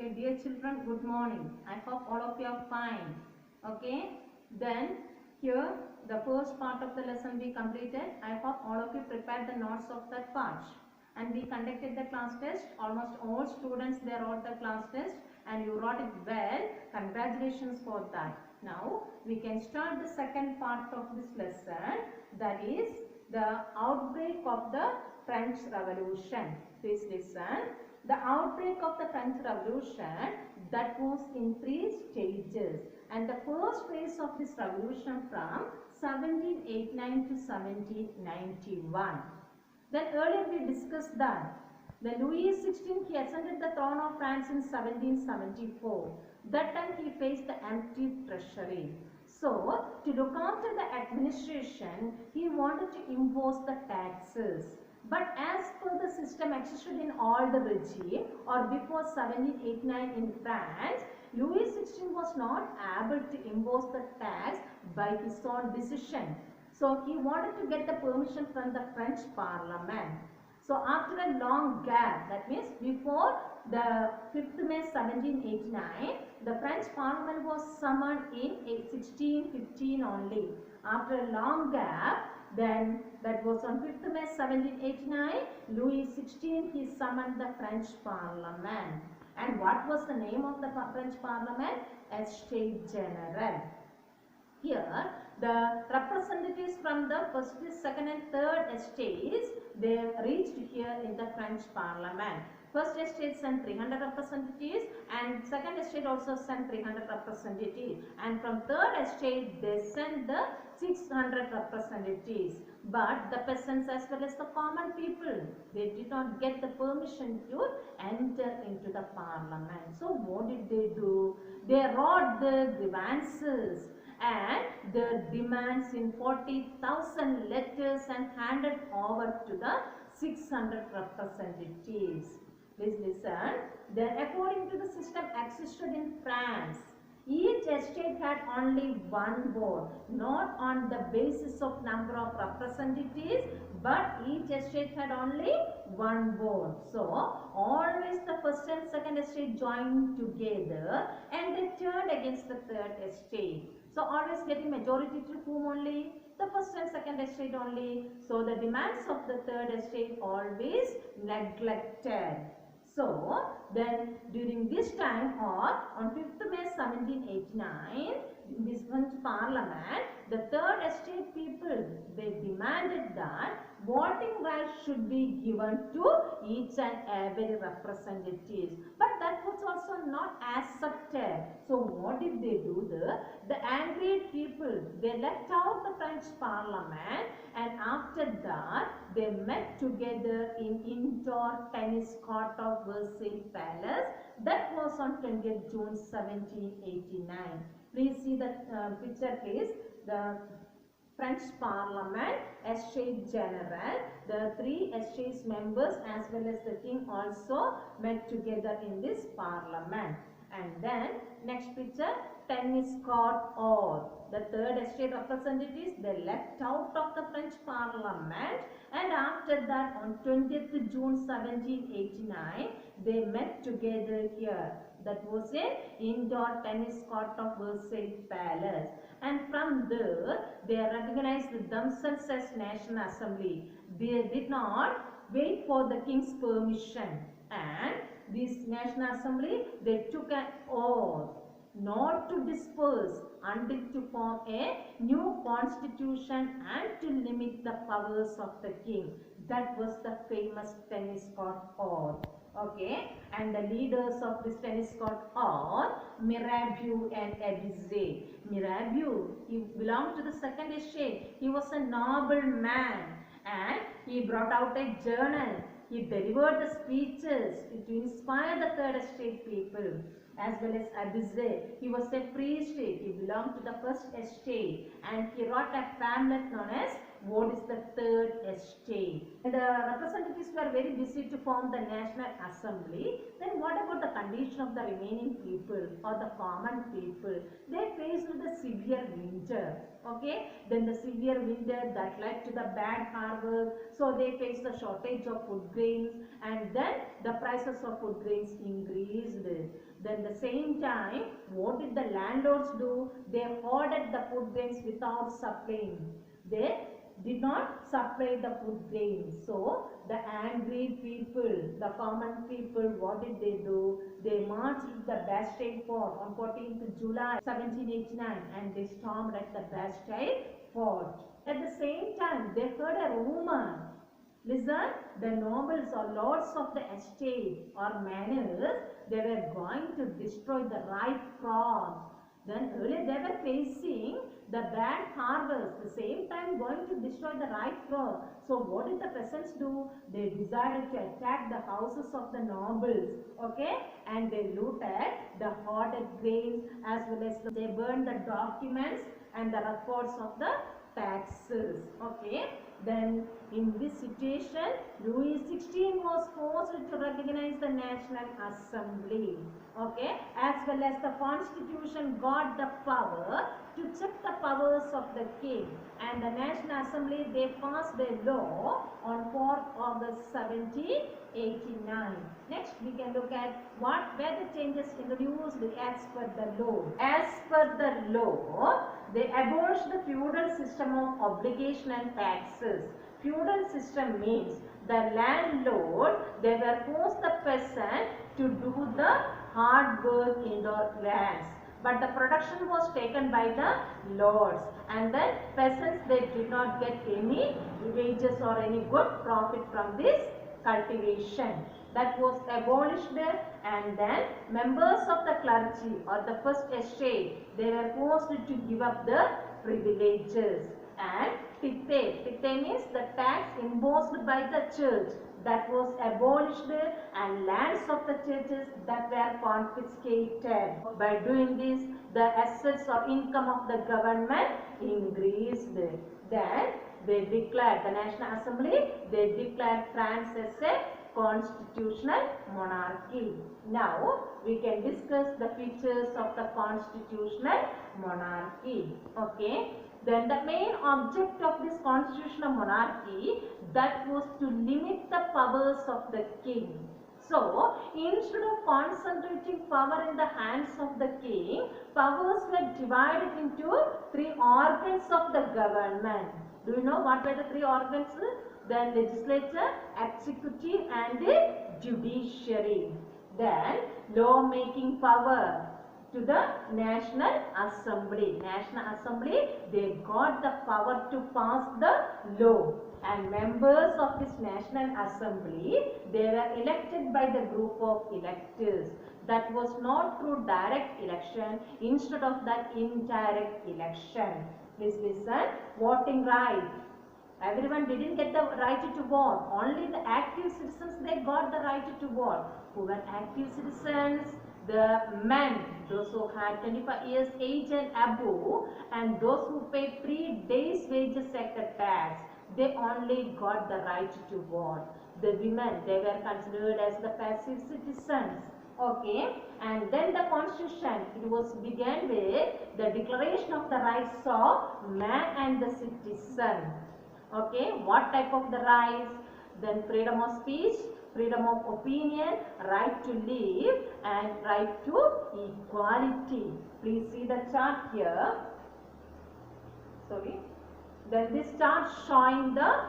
Okay, dear children, good morning. I hope all of you are fine. Okay, then here the first part of the lesson we completed. I hope all of you prepared the notes of that part. And we conducted the class test. Almost all students they wrote the class test and you wrote it well. Congratulations for that. Now we can start the second part of this lesson, that is the outbreak of the French Revolution. Please listen. The outbreak of the French Revolution, that was in 3 stages, and the first phase of this revolution from 1789 to 1791. Then earlier we discussed that the Louis XVI he ascended the throne of France in 1774. That time he faced the empty treasury. So to look after the administration, he wanted to impose the taxes. But as per the system existed in all the regime or before 1789 in France, Louis XVI was not able to impose the tax by his own decision. So he wanted to get the permission from the French Parliament. So after a long gap, that means before the 5th May 1789, the French Parliament was summoned in 1615 only. After a long gap, then that was on 5th May 1789, Louis XVI he summoned the French Parliament. And what was the name of the French Parliament? Estates General. Here the representatives from the first, second and third estates, they reached here in the French Parliament. First estate sent 300 representatives and second estate also sent 300 representatives, and from third estate they sent the 600 representatives. But the peasants as well as the common people, they did not get the permission to enter into the parliament. So what did they do? They wrote the grievances and the demands in 40,000 letters and handed over to the 600 representatives. Please listen. Then according to the system existed in France, each estate had only one vote, not on the basis of number of representatives, but each estate had only one vote. So always the first and second estate joined together and they turned against the third estate. So always getting majority to whom only? The first and second estate only. So the demands of the third estate always neglected. So then during this time or on 5th May 1789, in this French Parliament, the third estate people, they demanded that voting rights should be given to each and every representatives. But that was also not accepted. So what did they do? The angry people, they left out the French Parliament, and after that they met together in indoor tennis court of Versailles Palace. That was on 20th June 1789. Please see the picture, please. The French Parliament, Estates General, the 3 estates members as well as the king also met together in this parliament. And then next picture, tennis court or the third estate representatives, they left out of the French Parliament, and after that on 20th June 1789 they met together here. That was an indoor tennis court of Versailles Palace, and from there they recognized themselves as National Assembly. They did not wait for the king's permission, and this National Assembly, they took an oath not to disperse until to form a new constitution and to limit the powers of the king. That was the famous tennis court oath. Okay, and the leaders of this tennis court are Mirabeau and Abize. Mirabeau, he belonged to the second estate. He was a noble man and he brought out a journal. He delivered the speeches to inspire the third estate people. As well as Abize, he was a priest. He belonged to the first estate and he wrote a pamphlet known as What is the Third Estate. And the representatives were very busy to form the National Assembly. Then what about the condition of the remaining people or the common people? They faced the severe winter. Okay, then the severe winter that led to the bad harvest. So they faced the shortage of food grains, and then the prices of food grains increased. Then the same time, what did the landlords do? They hoarded the food grains without supplying. They did not supply the food grains. So the angry people, the common people, what did they do? They marched to the Bastille Fort on 14th July 1789 and they stormed at the Bastille Fort. At the same time, they heard a rumor. Listen, the nobles or lords of the estate or manors, they were going to destroy the ripe crops. Then earlier they were facing the bad harvest, the same time going to destroy the ripe crop. So what did the peasants do? They decided to attack the houses of the nobles, okay, and they looted the hoarded grains as well as they burned the documents and the records of the taxes, okay. Then in this situation, Louis XVI was forced to recognize the National Assembly, okay, as well as the Constitution got the power to check the powers of the king, and the National Assembly, they passed a law on 4th August 1789. Next we can look at what were the changes introduced as per the law. As per the law, they abolished the feudal system of obligation and taxes. Feudal system means the landlord, they were forced the peasant to do the hard work in their lands. But the production was taken by the lords, and then peasants, they did not get any wages or any good profit from this cultivation. That was abolished, and then members of the clergy or the first estate, they were forced to give up the privileges. And tithe means the tax imposed by the church, that was abolished, and lands of the churches that were confiscated. By doing this, the assets or income of the government increased. Then they declared, the National Assembly, they declared France as a constitutional monarchy. Now we can discuss the features of the constitutional monarchy, okay. Then the main object of this constitutional monarchy, that was to limit the powers of the king. So, instead of concentrating power in the hands of the king, powers were divided into 3 organs of the government. Do you know what were the 3 organs? The legislature, executive and judiciary. Then law-making power to the National Assembly. National Assembly, they got the power to pass the law, and members of this National Assembly, they were elected by the group of electors. That was not through direct election, instead of that indirect election. Please listen. Voting right. Everyone didn't get the right to vote. Only the active citizens, they got the right to vote. Who were active citizens? The men, those who had 25 years age and above, and those who paid 3 days wages sector tax, they only got the right to vote. The women, they were considered as the passive citizens, okay. And then the constitution, it was began with the declaration of the rights of man and the citizen, okay. What type of the rights? Then freedom of speech, freedom of opinion, right to live, and right to equality. Please see the chart here. Sorry. Then this chart showing the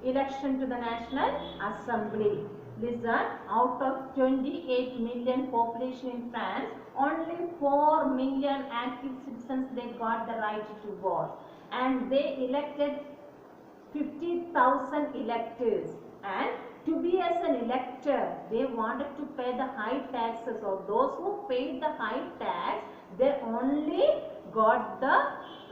election to the National Assembly. Listen, out of 28 million population in France, only 4 million active citizens, they got the right to vote. And they elected 50,000 electors. And to be as an elector, they wanted to pay the high taxes, or those who paid the high tax, they only got the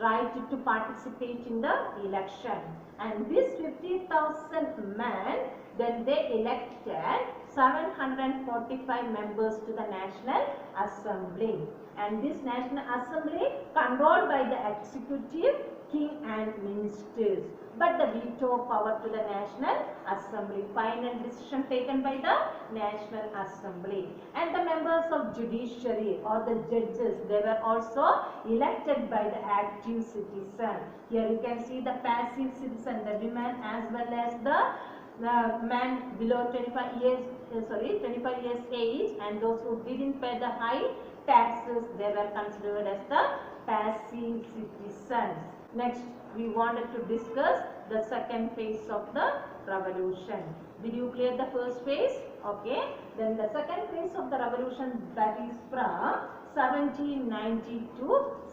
right to participate in the election. And this 50,000 men, then they elected 745 members to the National Assembly. And this National Assembly controlled by the executive, king and ministers, but the veto power to the National Assembly. Final decision taken by the National Assembly. And the members of judiciary or the judges, they were also elected by the active citizen. Here you can see the passive citizen, the women as well as the men below 25 years 25 years age, and those who didn't pay the high taxes, they were considered as the passive citizens. Next, we wanted to discuss the second phase of the revolution. Did you clear the first phase? Okay. Then the second phase of the revolution, that is from 1790 to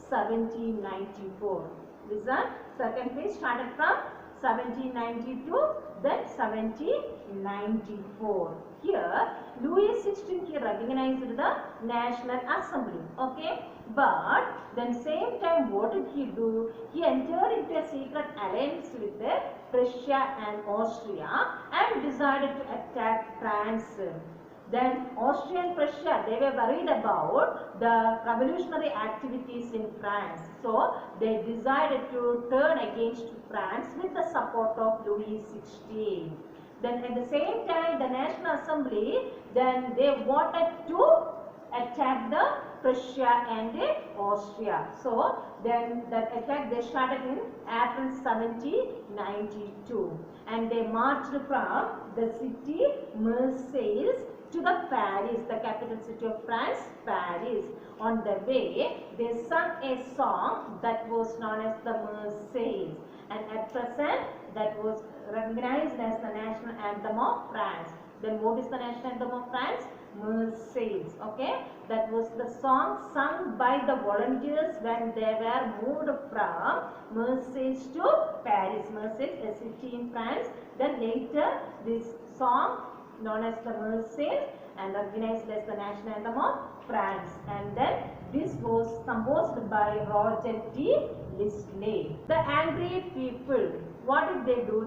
1794. Listen, second phase started from 1792, then 1794. Here, Louis XVI he recognized the National Assembly. Okay, but then same time, what did he do? He entered into a secret alliance with Prussia and Austria and decided to attack France. Then Austria and Prussia, they were worried about the revolutionary activities in France. So they decided to turn against France with the support of Louis XVI. Then at the same time, the National Assembly, then they wanted to attack the Prussia and Austria. So then that attack they started in April 1792, and they marched from the city Marseille to the Paris, the capital city of France, Paris. On the way, they sang a song that was known as the Marseillaise, and at present that was recognized as the national anthem of France. Then what is the national anthem of France? Marseillaise. Okay, that was the song sung by the volunteers when they were moved from Marseille to Paris. Marseille, a city in France. Then later this song known as the Marseillaise and recognized as the national anthem of France. And then this was composed by Roger T. Lisley. The angry people, what did they do?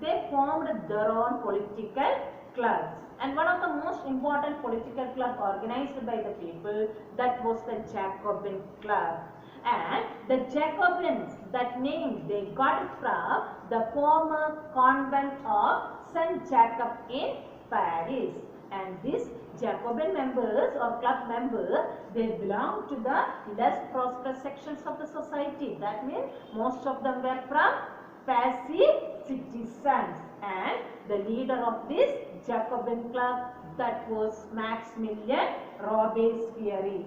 They formed their own political clubs. And one of the most important political club organized by the people, that was the Jacobin Club. And the Jacobins, that name they got it from the former convent of Saint Jacob in Paris. And these Jacobin members or club members, they belong to the less prosperous sections of the society. That means most of them were from passive citizens. And the leader of this Jacobin club, that was Maximilien Robespierre.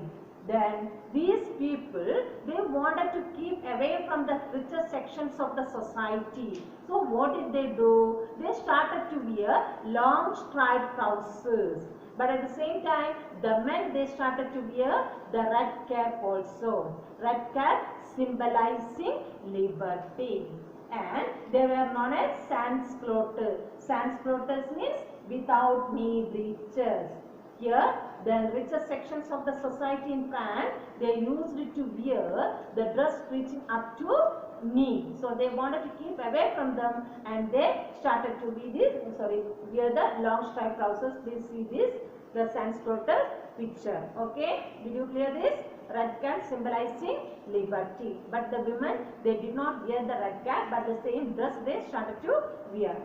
Then these people, they wanted to keep away from the richer sections of the society. So what did they do? They started to wear long striped trousers. But at the same time, the men, they started to wear the red cap also. Red cap symbolizing liberty. And they were known as sans-culottes. Sans-culottes means without knee breeches. Here, the richer sections of the society in France, they used to wear the dress reaching up to knee. So they wanted to keep away from them, and they started to wear the long striped trousers. Please see this, the sans-culottes picture. Okay, did you clear this? Red cap symbolizing liberty. But the women, they did not wear the red cap, but the same dress they started to wear.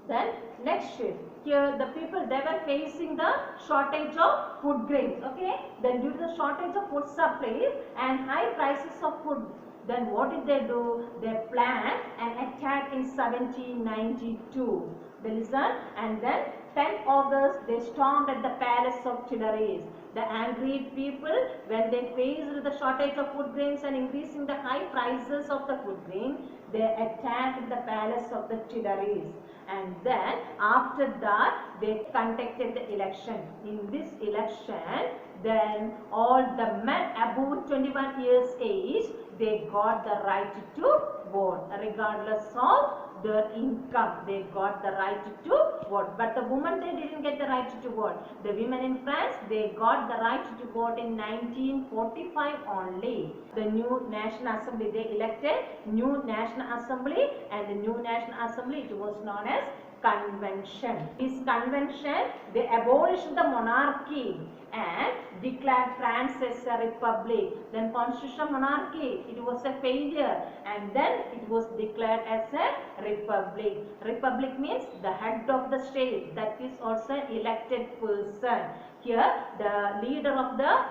Then next shift. Here the people, they were facing the shortage of food grains. Okay. Then due to the shortage of food supply and high prices of food, then what did they do? They planned an attack in 1792. They listened, and then 10 August they stormed at the palace of Tuileries. The angry people, when they faced the shortage of food grains and increasing the high prices of the food grain, they attacked the palace of the Tuileries. And then after that, they conducted the election. In this election, then all the men above 21 years age, they got the right to vote, regardless of their income. They got the right to vote. But the women, they didn't get the right to vote. The women in France, they got the right to vote in 1945 only. The new National Assembly, they elected new National Assembly, and the new National Assembly, it was known as Convention. This convention, they abolished the monarchy and declared France as a republic. Then constitutional monarchy, it was a failure, and then it was declared as a republic. Republic means the head of the state, that is also an elected person. Here the leader of the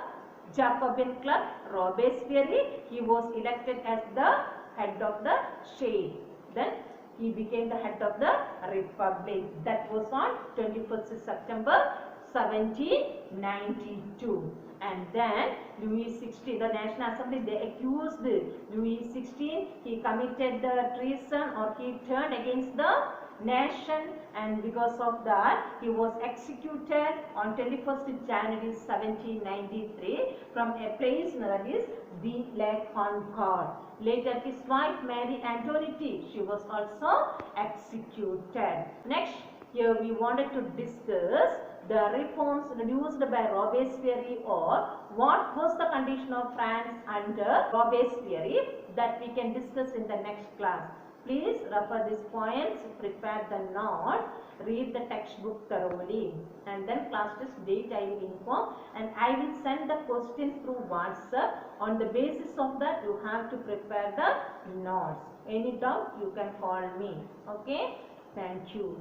Jacobin Club, Robespierre, he was elected as the head of the state. Then he became the head of the republic. That was on 21st September 1792. And then Louis XVI, the National Assembly, they accused Louis XVI, he committed the treason or he turned against the nation, and because of that he was executed on 21st January 1793 from a place that is Ville-Concorde. Later his wife Marie Antoinette, she was also executed. Next, here we wanted to discuss the reforms introduced by Robespierre, or what was the condition of France under Robespierre, that we can discuss in the next class. Please refer these points, prepare the note, read the textbook thoroughly, and then class test date I will inform, and I will send the questions through WhatsApp. On the basis of that you have to prepare the notes. Any doubt you can call me. Okay, thank you.